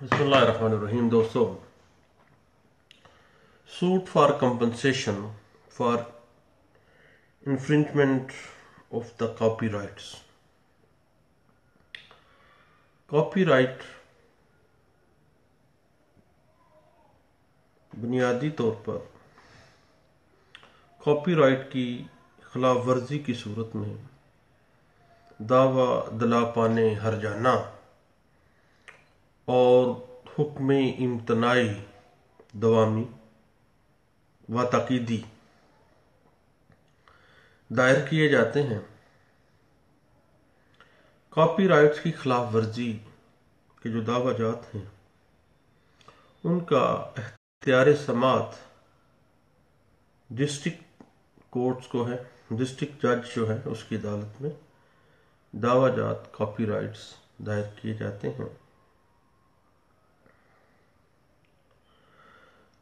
बिस्मिल्लाहिर्रहमानिर्रहीम। दोस्तों, suit for compensation for infringement of the copyrights. Copyright बुनियादी तौर पर कॉपीराइट की खिलाफ वर्जी की सूरत में दावा दिला पाने हर्जाना और हुक्म इम्तनाई दवामी व ताकीदी दायर किए जाते हैं। कॉपीराइट्स की खिलाफ वर्जी के जो दावाजात हैं उनका इख्तियार समात डिस्ट्रिक्ट कोर्ट्स को है। डिस्ट्रिक्ट जज जो है उसकी अदालत में दावाजात कॉपीराइट्स दायर किए जाते हैं।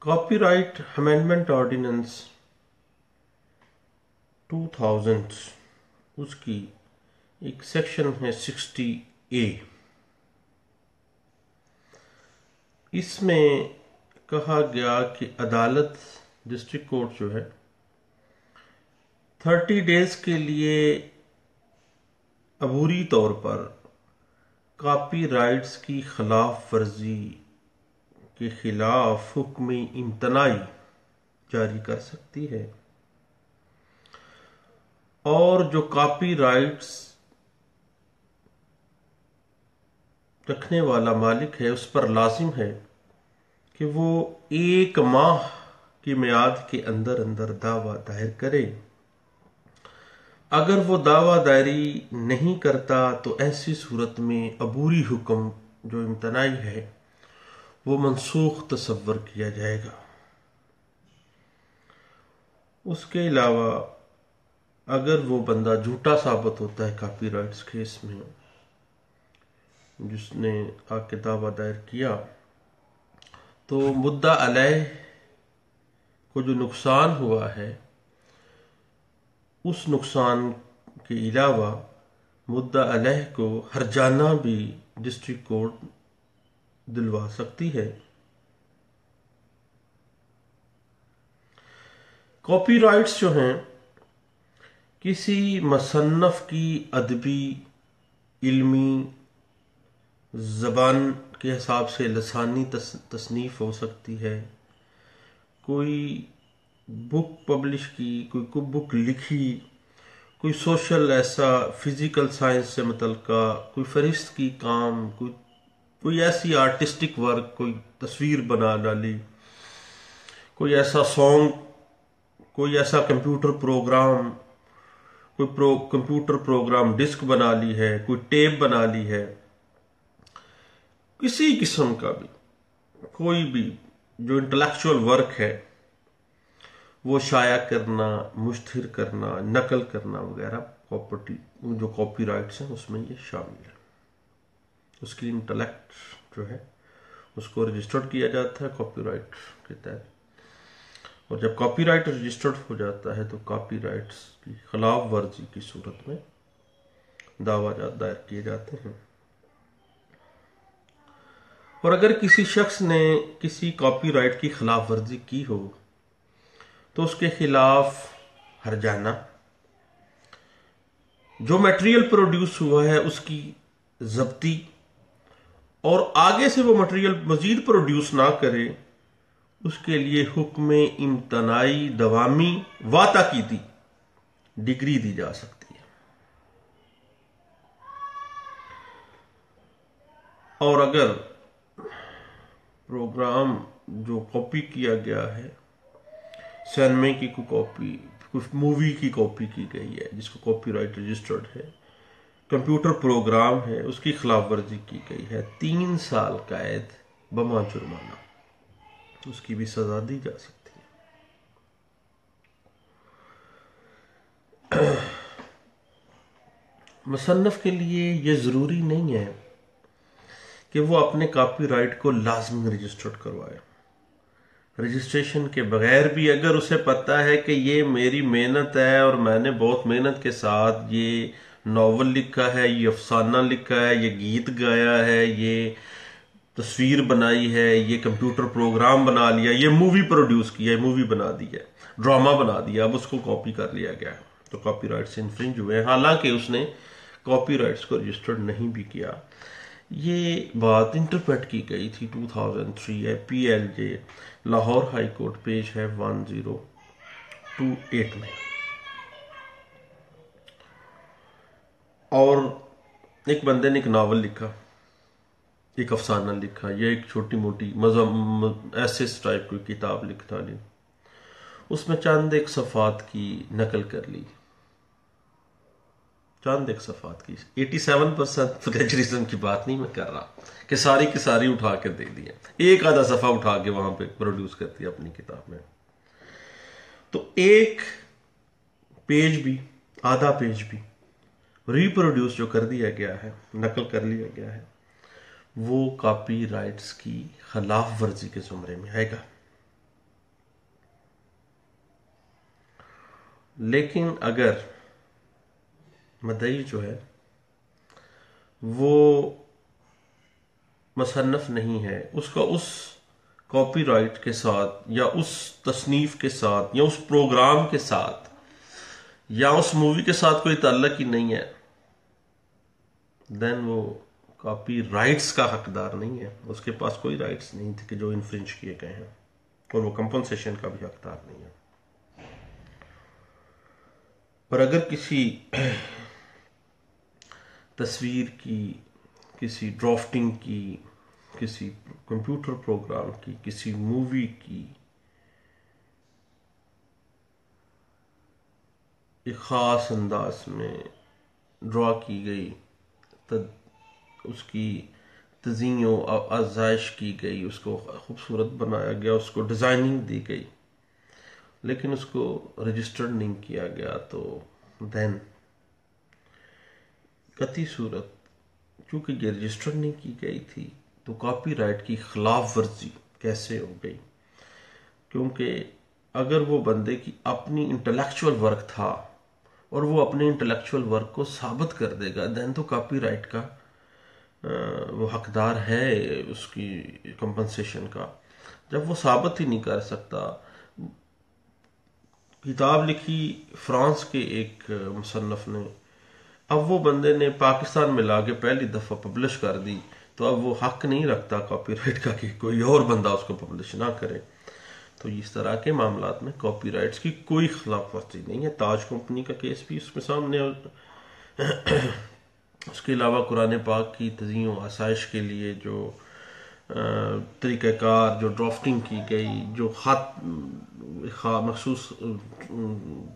कॉपीराइट अमेंडमेंट ऑर्डिनेंस 2000 उसकी एक सेक्शन है 60A। इसमें कहा गया कि अदालत डिस्ट्रिक्ट कोर्ट जो है 30 डेज के लिए अबूरी तौर पर कॉपीराइट्स की खिलाफ वर्जी के खिलाफ हुक्म इम्तनाई जारी कर सकती है और जो कॉपीराइट्स रखने वाला मालिक है उस पर लाजिम है कि वो 1 माह की मियाद के अंदर अंदर दावा दायर करे। अगर वो दावा दायरी नहीं करता तो ऐसी सूरत में अबूरी हुक्म जो इम्तनाई है वो मनसूख तसव्वुर किया जाएगा। उसके अलावा अगर वो बंदा झूठा साबित होता है कॉपीराइट्स केस में, जिसने आके दावा दायर किया, तो मुद्दा अलैह को जो नुकसान हुआ है उस नुकसान के अलावा मुद्दा अलैह को हर्जाना भी डिस्ट्रिक्ट कोर्ट दिलवा सकती है। कॉपीराइट्स जो हैं किसी मुसन्नफ की अदबी इल्मी ज़बान के हिसाब से लसानी तसनीफ हो सकती है, कोई बुक पब्लिश की, कोई बुक लिखी, कोई सोशल ऐसा फिजिकल साइंस से मुतल्लिका कोई फरिश्त की काम, कोई ऐसी आर्टिस्टिक वर्क, कोई तस्वीर बना डाली, कोई ऐसा सॉन्ग, कोई ऐसा कंप्यूटर प्रोग्राम, कोई कंप्यूटर प्रोग्राम डिस्क बना ली है, कोई टेप बना ली है, किसी किस्म का भी कोई भी जो इंटेलेक्चुअल वर्क है वो शाया करना, मुश्तहर करना, नकल करना वगैरह प्रॉपर्टी जो कॉपीराइट्स हैं उसमें ये शामिल है। उसकी इंटेलेक्ट जो है उसको रजिस्टर्ड किया जाता है कॉपीराइट के तहत, और जब कॉपीराइट रजिस्टर्ड हो जाता है तो कॉपीराइट्स की खिलाफ वर्जी की सूरत में दावाजात दायर किए जाते हैं। और अगर किसी शख्स ने किसी कॉपीराइट की खिलाफ वर्जी की हो तो उसके खिलाफ हर्जाना, जो मटेरियल प्रोड्यूस हुआ है उसकी जब्ती, और आगे से वो मटेरियल मजीद प्रोड्यूस ना करे उसके लिए हुक्म इम्तनाई दवामी व ताकीदी डिग्री दी जा सकती है। और अगर प्रोग्राम जो कॉपी किया गया है, सिनेमा की कोई कॉपी, कुछ मूवी की कॉपी की गई है जिसको कॉपीराइट रजिस्टर्ड है, कंप्यूटर प्रोग्राम है, उसकी खिलाफ वर्जी की गई है, 3 साल कैद बमा जुर्माना, उसकी भी सजा दी जा सकती है। मुसन्नफ के लिए यह जरूरी नहीं है कि वो अपने कॉपीराइट को लाजमी रजिस्टर्ड करवाए। रजिस्ट्रेशन के बगैर भी अगर उसे पता है कि ये मेरी मेहनत है और मैंने बहुत मेहनत के साथ ये नॉवल लिखा है, ये अफसाना लिखा है, ये गीत गाया है, ये तस्वीर बनाई है, ये कंप्यूटर प्रोग्राम बना लिया, ये मूवी प्रोड्यूस किया है, मूवी बना दी है, ड्रामा बना दिया, अब उसको कॉपी कर लिया गया है, तो कॉपीराइट से इन्फ्रिंज हुए हैं, हालांकि उसने कॉपीराइट्स को रजिस्टर्ड नहीं भी किया। ये बात इंटरप्रेट की गई थी 2003 है PLJ Lahore high court, page है 1028 में। और एक बंदे ने एक नावल लिखा, एक अफसाना लिखा, या एक छोटी मोटी ऐसे टाइप कोई किताब लिखता ली, उसमें चंद एक सफ़ात की नकल कर ली, चंद एक सफ़ात की। 87% प्लेजरिज्म की बात नहीं मैं कर रहा कि सारी की सारी उठा के दे दिया, एक आधा सफ़ा उठा के वहां पे प्रोड्यूस कर दिया अपनी किताब में। तो एक पेज भी, आधा पेज भी रिप्रोड्यूस जो कर दिया गया है, नकल कर लिया गया है, वो कॉपीराइट्स की खिलाफ वर्जी के जुमरे में आएगा। लेकिन अगर मदई जो है वो मुसन्नफ नहीं है, उसका उस कॉपीराइट के साथ या उस तसनीफ के साथ या उस प्रोग्राम के साथ या उस मूवी के साथ कोई ताल्लुक ही नहीं है, देन वो कॉपीराइट्स का हकदार नहीं है, उसके पास कोई राइट्स नहीं थे कि जो इन्फ्रिंज किए गए हैं, और वो कंपनसेशन का भी हकदार नहीं है। पर अगर किसी तस्वीर की, किसी ड्राफ्टिंग की, किसी कंप्यूटर प्रोग्राम की, किसी मूवी की एक ख़ास अंदाज में ड्रा की गई, उसकी तज़ीन और आज़ाइश की गई, उसको खूबसूरत बनाया गया, उसको डिज़ाइनिंग दी गई, लेकिन उसको रजिस्टर्ड नहीं किया गया, तो देन कती सूरत क्योंकि ये रजिस्टर्ड नहीं की गई थी, तो कॉपीराइट की खिलाफ वर्जी कैसे हो गई? क्योंकि अगर वो बंदे की अपनी इंटेलेक्चुअल वर्क था और वो अपने इंटेलेक्चुअल वर्क को साबित कर देगा, देन तो कॉपीराइट का वो हकदार है उसकी कंपनसेशन का। जब वो साबित ही नहीं कर सकता, किताब लिखी फ्रांस के एक मुसन्नफ ने, अब वो बंदे ने पाकिस्तान में लाके पहली दफा पब्लिश कर दी, तो अब वो हक नहीं रखता कॉपीराइट का कि कोई और बंदा उसको पब्लिश ना करे। तो इस तरह के मामलात में कॉपीराइट्स की कोई खिलाफ वर्जी नहीं है। ताज कंपनी का केस भी उसमें सामने उसके अलावा कुरान पाक की तज़ीन व आसाइश के लिए जो तरीक़ाकार, जो ड्राफ्टिंग की गई, जो मखसूस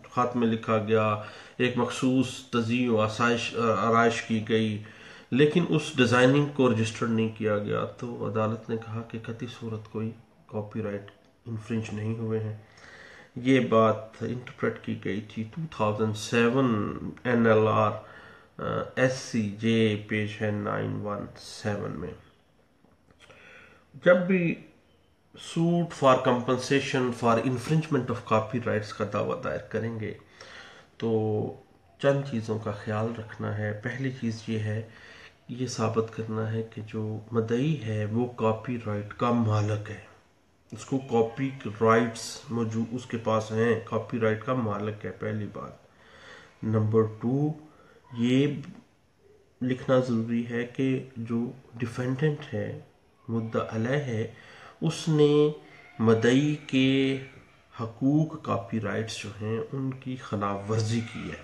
ख़त में लिखा गया, एक मखसूस तज़ीन व आराइश की गई, लेकिन उस डिज़ाइनिंग को रजिस्टर्ड नहीं किया गया, तो अदालत ने कहा कि कती सूरत कोई कॉपीराइट इन्फ्रिंज नहीं हुए हैं। ये बात इंटरप्रेट की गई थी 2007 NLR SCJ, पेज है 917 में। जब भी suit for compensation for infringement of copyrights का दावा दायर करेंगे, तो चंद चीज़ों का ख्याल रखना है। पहली चीज़ ये है, ये साबित करना है कि जो मदई है वो कॉपीराइट का मालिक है, उसको कॉपी राइट्स मौजूद उसके पास हैं, कॉपीराइट का मालिक है, पहली बात। नंबर 2, ये लिखना ज़रूरी है कि जो डिफेंडेंट है, मुद्दा अलह है, उसने मदई के हकूक कॉपीराइट्स जो हैं उनकी खिलाफ वर्जी की है।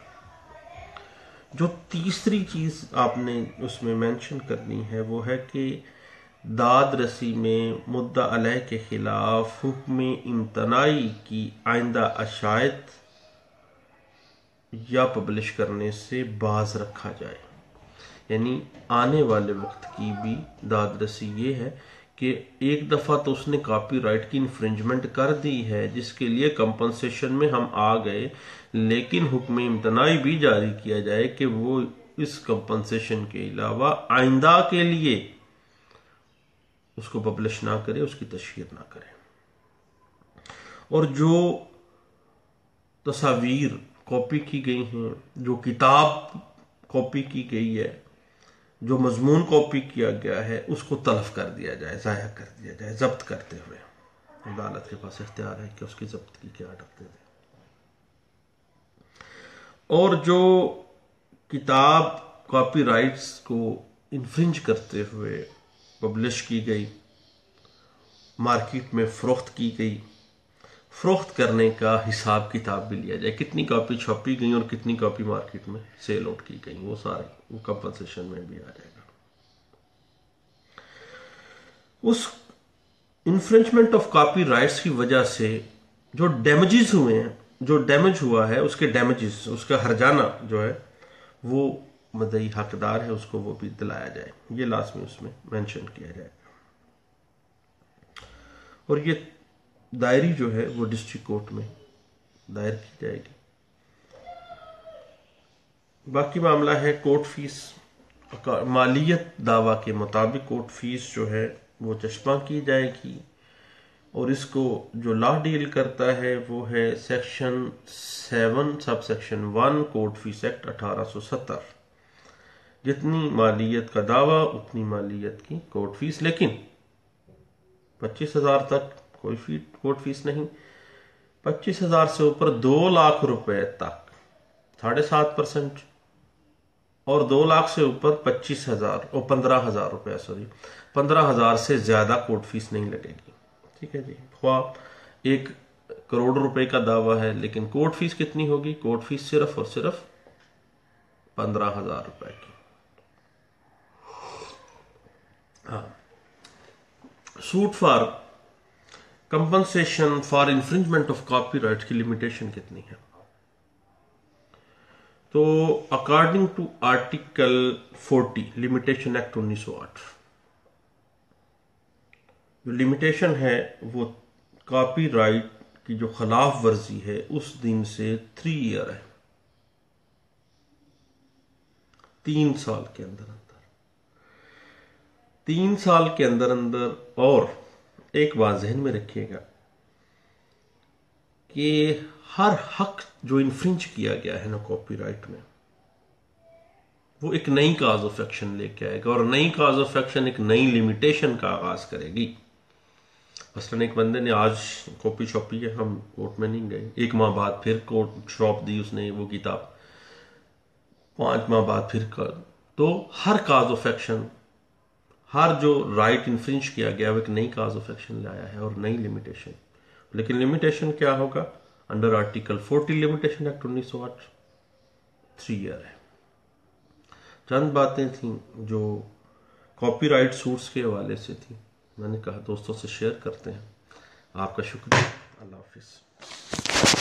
जो तीसरी चीज़ आपने उसमें मेंशन करनी है वो है कि दाद रसी में मुद्दा अलह के खिलाफ हुक्म इम्तनाई की आइंदा अशायत या पब्लिश करने से बाज रखा जाए। यानी आने वाले वक्त की भी दाद रसी ये है कि एक दफ़ा तो उसने कॉपीराइट की इन्फ्रिंजमेंट कर दी है जिसके लिए कंपनसेशन में हम आ गए, लेकिन हुक्म इम्तनाई भी जारी किया जाए कि वो इस कंपनसेशन के अलावा आइंदा के लिए उसको पब्लिश ना करे, उसकी तशहीर ना करे। और जो तस्वीर कॉपी की गई हैं, जो किताब कॉपी की गई है, जो मजमून कॉपी किया गया है उसको तलफ कर दिया जाए, ज़ाया कर दिया जाए, जब्त करते हुए। अदालत के पास इख्तियार है कि उसकी जब्त की क्या आर्डर दे दे। और जो किताब कॉपीराइट्स को इन्फ्रिंज करते हुए पब्लिश की गई, मार्केट में फ़रोख्त की गई, फ़रोख्त करने का हिसाब किताब भी लिया जाए, कितनी कॉपी छपी गई और कितनी कॉपी मार्केट में सेल आउट की गई, वो सारे वो कंपनसेशन में भी आ जाएगा। उस इन्फ्रिंजमेंट ऑफ कॉपीराइट्स की वजह से जो डैमेजेस हुए हैं, जो डैमेज हुआ है उसके डैमेजेस, उसका हर्जाना जो है वो मदई हकदार है उसको वो भी दिलाया जाए, ये लाजमी उसमें मेंशन किया जाएगा। और ये दायरी जो है वो डिस्ट्रिक्ट कोर्ट में दायर की जाएगी। बाकी मामला है कोर्ट फीस। मालियत दावा के मुताबिक कोर्ट फीस जो है वो चश्मा की जाएगी, और इसको जो लॉ डील करता है वो है section 7 sub section 1 court fees act 1870। जितनी मालियत का दावा उतनी मालियत की कोर्ट फीस, लेकिन 25,000 तक कोई कोर्ट फीस नहीं। 25,000 से ऊपर 2 लाख रुपए तक 7.5%, और 2 लाख से ऊपर 25,000 और 15,000 रुपया, 15,000 से ज्यादा कोर्ट फीस नहीं लगेगी। ठीक है जी। ख्वाह 1 करोड़ रुपए का दावा है, लेकिन कोर्ट फीस कितनी होगी? कोर्ट फीस सिर्फ और सिर्फ 15,000 रुपए की। हाँ, suit for compensation for infringement of copyright की लिमिटेशन कितनी है? तो according to article 40 limitation act 1908, जो लिमिटेशन है वो कॉपीराइट की जो खिलाफ वर्जी है उस दिन से 3 ईयर है, 3 साल के अंदर अंदर, 3 साल के अंदर अंदर। और एक बात जहन में रखिएगा कि हर हक जो इन्फ्रिंज किया गया है ना कॉपीराइट में, वो एक नई काज ऑफ एक्शन लेके आएगा, और नई काज ऑफ एक्शन एक नई लिमिटेशन का आगाज करेगी। मसलन एक बंदे ने आज कॉपी शॉपी है, हम कोर्ट में नहीं गए, 1 माह बाद फिर कोर्ट शॉप दी उसने वो किताब, 5 माह बाद फिर कर, तो हर काज ऑफ एक्शन, हर जो राइट इन्फ्रिंज किया गया वो एक नई काज ऑफ एक्शन लाया है और नई लिमिटेशन। लेकिन लिमिटेशन क्या होगा? Under article 40 limitation act 1908 3 year है। चंद बातें थी जो कॉपीराइट सूट्स के हवाले से थी, मैंने कहा दोस्तों से शेयर करते हैं। आपका शुक्रिया। अल्लाह हाफिज।